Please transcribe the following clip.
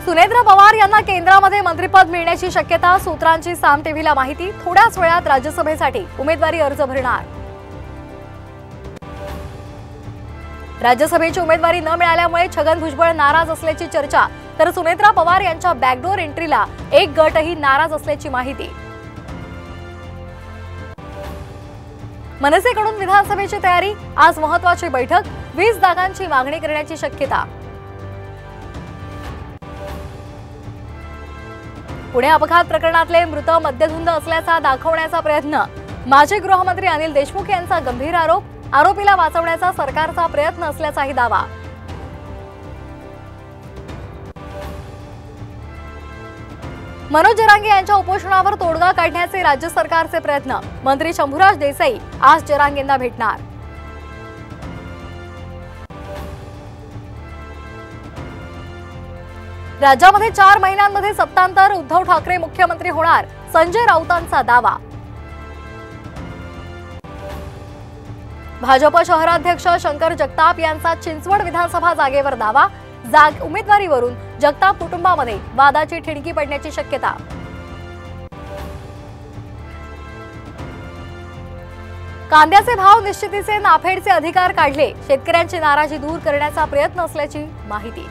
सुनेत्र पवार यांना केंद्रामध्ये मंत्रिपद मिळण्याची शक्यता, सूत्रांची साम टीव्हीला माहिती। थोड्याच वेळात राज्यसभेसाठी उमेदवारी अर्ज भरणार। राज्यसभेची उमेदवारी न मिळाल्यामुळे छगन भुजबळ नाराज असल्याची चर्चा, तर सुनेत्रा पवार यांच्या बॅकडोर एंट्रीला एक गटही नाराज असल्याची माहिती। मनसेकडून विधानसभेची तयारी, आज महत्त्वाची बैठक, 20 जागांची मागणी करण्याची शक्यता। पुणे अपघात प्रकरणातले मृत मद्यधुंद असल्याचा दाखवण्याचा प्रयत्न, माजी गृहमंत्री अनिल देशमुख यांचा गंभीर आरोप, आरोपीला वाचवण्याचा सरकारचा प्रयत्न असल्याचाही दावा। मनोज जरांगे यांच्या उपोषणावर तोडगा काढण्याचे राज्य सरकारचे प्रयत्न, मंत्री शंभूराज देसाई आज जरांगेंना भेटणार। राज्यामध्ये 4 महिन्यांमध्ये सत्तांतर, उद्धव ठाकरे मुख्यमंत्री होणार, संजय राऊतांचा दावा। भाजप शहराध्यक्ष शंकर जगताप यांचा चिंचवड विधानसभा जागेवर दावा, उमेदवारीवरून जगताप कुटुंबामध्ये वादाची ठिणगी पडण्याची शक्यता। कांद्याचे भाव निश्चितीचे नाफेडचे अधिकार काढले, शेतकऱ्यांची नाराजी दूर करण्याचा प्रयत्न असल्याची माहिती।